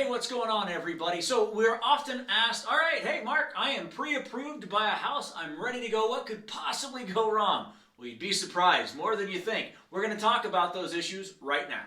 what's going on, everybody? So we're often asked, all right, hey, Mark, I am pre-approved to buy a house. I'm ready to go. What could possibly go wrong? Well, you'd be surprised, more than you think. We're going to talk about those issues right now.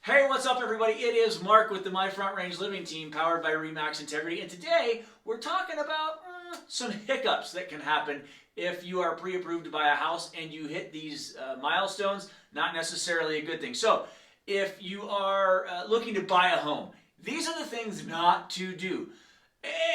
Hey, what's up, everybody? It is Mark with the My Front Range Living team, powered by RE/MAX Integrity, and today we're talking about some hiccups that can happen if you are pre-approved to buy a house and you hit these milestones. Not necessarily a good thing. So, if you are looking to buy a home, these are the things not to do.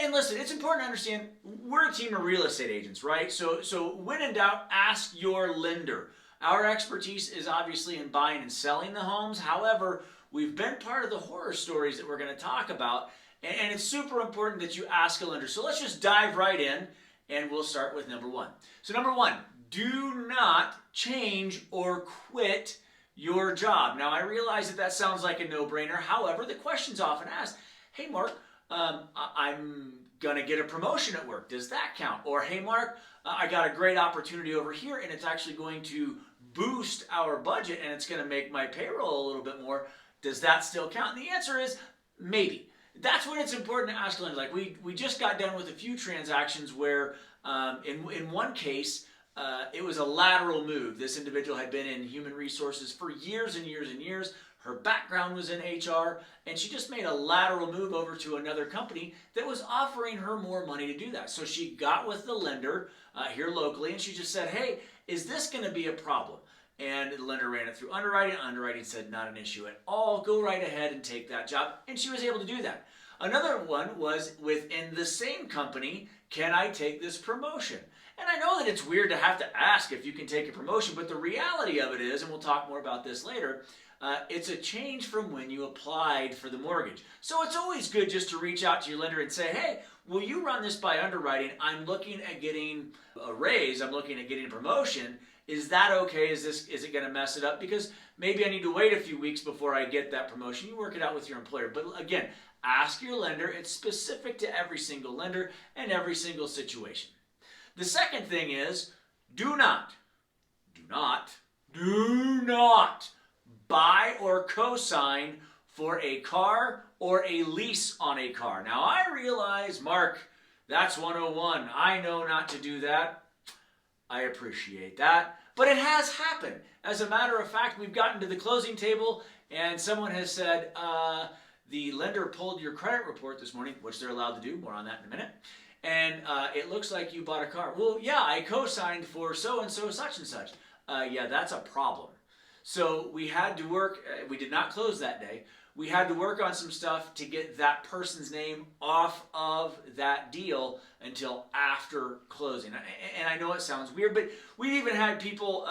And listen, it's important to understand we're a team of real estate agents, right? So when in doubt, ask your lender. Our expertise is obviously in buying and selling the homes. However, we've been part of the horror stories that we're going to talk about, and it's super important that you ask a lender. So let's just dive right in, and we'll start with number one. So number one, do not change or quit your job. Now, I realize that sounds like a no-brainer. However, the question's often asked, hey, Mark, I'm going to get a promotion at work. Does that count? Or, hey, Mark, I got a great opportunity over here, and it's actually going to boost our budget, and it's going to make my payroll a little bit more. Does that still count? And the answer is maybe. That's when it's important to ask lenders. Like we just got done with a few transactions where in one case, it was a lateral move. This individual had been in human resources for years and years and years. Her background was in HR, and she just made a lateral move over to another company that was offering her more money to do that. So she got with the lender here locally, and she just said, hey, is this going to be a problem? And the lender ran it through underwriting. Underwriting said not an issue at all. Go right ahead and take that job. And she was able to do that. Another one was within the same company, can I take this promotion? And I know that it's weird to have to ask if you can take a promotion, but the reality of it is, and we'll talk more about this later, it's a change from when you applied for the mortgage. So it's always good just to reach out to your lender and say, hey, will you run this by underwriting? I'm looking at getting a raise. I'm looking at getting a promotion. Is that okay? Is it going to mess it up? Because maybe I need to wait a few weeks before I get that promotion. You work it out with your employer. But again, ask your lender. It's specific to every single lender and every single situation. The second thing is do not buy or co-sign for a car or a lease on a car. Now, I realize, Mark, that's 101. I know not to do that. I appreciate that. But it has happened. As a matter of fact, we've gotten to the closing table and someone has said, the lender pulled your credit report this morning, which they're allowed to do. More on that in a minute. And it looks like you bought a car. Well, yeah, I co-signed for so-and-so, such and such. Yeah, that's a problem. So we had to work, we did not close that day. We had to work on some stuff to get that person's name off of that deal until after closing. And I know it sounds weird, but we even had people,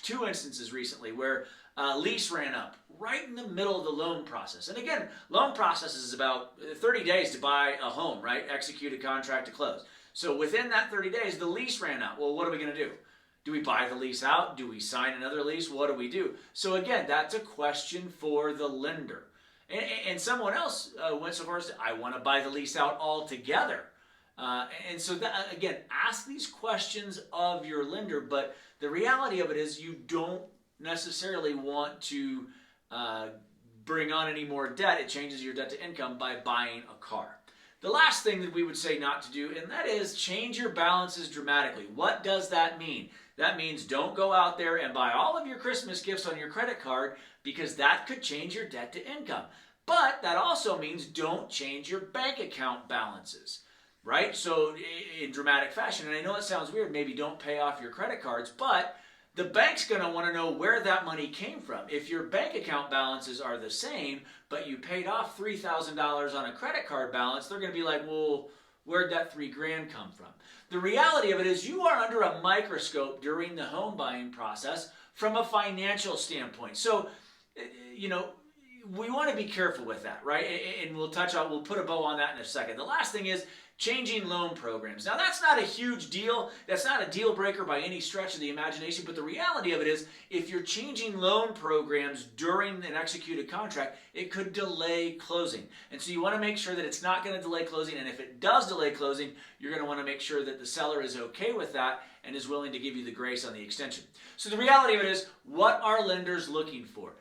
two instances recently where lease ran up right in the middle of the loan process. And again, loan process is about 30 days to buy a home, right? Execute a contract to close. So within that 30 days, the lease ran out. Well, what are we going to do? Do we buy the lease out? Do we sign another lease? What do we do? So again, that's a question for the lender. And someone else went so far as to, I want to buy the lease out altogether. And so that, again, ask these questions of your lender, but the reality of it is you don't necessarily want to bring on any more debt. It changes your debt to income by buying a car. The last thing that we would say not to do, and that is change your balances dramatically. What does that mean? That means don't go out there and buy all of your Christmas gifts on your credit card because that could change your debt to income. But that also means don't change your bank account balances, right? So in dramatic fashion, and I know it sounds weird, maybe don't pay off your credit cards, but the bank's going to want to know where that money came from. If your bank account balances are the same, but you paid off $3,000 on a credit card balance, they're going to be like, well, where'd that $3,000 come from? The reality of it is you are under a microscope during the home buying process from a financial standpoint. So, we want to be careful with that, right? And we'll put a bow on that in a second. The last thing is changing loan programs. Now, that's not a huge deal. That's not a deal breaker by any stretch of the imagination, but the reality of it is if you're changing loan programs during an executed contract, it could delay closing. And so you want to make sure that it's not going to delay closing, and if it does delay closing, you're going to want to make sure that the seller is okay with that and is willing to give you the grace on the extension. So the reality of it is, what are lenders looking for?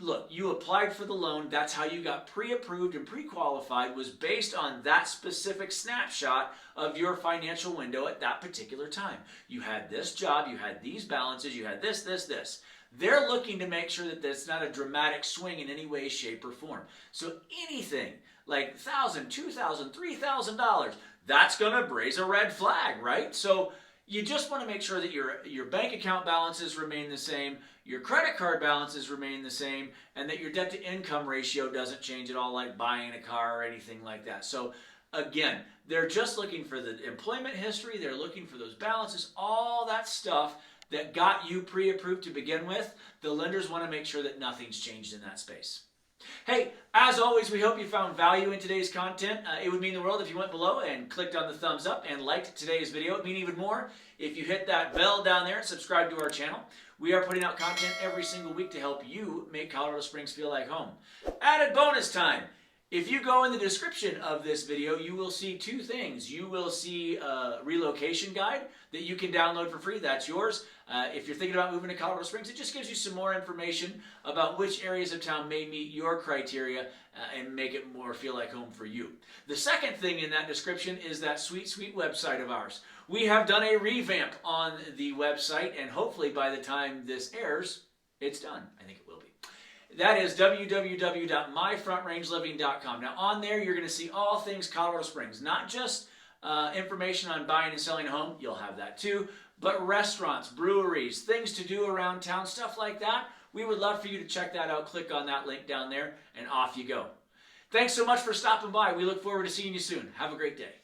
Look, you applied for the loan. That's how you got pre-approved and pre-qualified, was based on that specific snapshot of your financial window at that particular time. You had this job, you had these balances, you had this, this, this. They're looking to make sure that there's not a dramatic swing in any way, shape, or form. So anything like $1,000, $2,000, $3,000, that's going to raise a red flag, right? So you just want to make sure that your bank account balances remain the same, your credit card balances remain the same, and that your debt to income ratio doesn't change at all, like buying a car or anything like that. So again, they're just looking for the employment history, they're looking for those balances, all that stuff that got you pre-approved to begin with. The lenders want to make sure that nothing's changed in that space. Hey, as always, we hope you found value in today's content. It would mean the world if you went below and clicked on the thumbs up and liked today's video. It would mean even more if you hit that bell down there and subscribe to our channel. We are putting out content every single week to help you make Colorado Springs feel like home. Added bonus time. If you go in the description of this video, you will see two things. You will see a relocation guide that you can download for free. That's yours. If you're thinking about moving to Colorado Springs, it just gives you some more information about which areas of town may meet your criteria and make it more feel like home for you. The second thing in that description is that sweet, sweet website of ours. We have done a revamp on the website, and hopefully by the time this airs, it's done. I think it will be. That is www.myfrontrangeliving.com. Now on there, you're going to see all things Colorado Springs, not just information on buying and selling a home, you'll have that too, but restaurants, breweries, things to do around town, stuff like that. We would love for you to check that out. Click on that link down there, and off you go. Thanks so much for stopping by. We look forward to seeing you soon. Have a great day.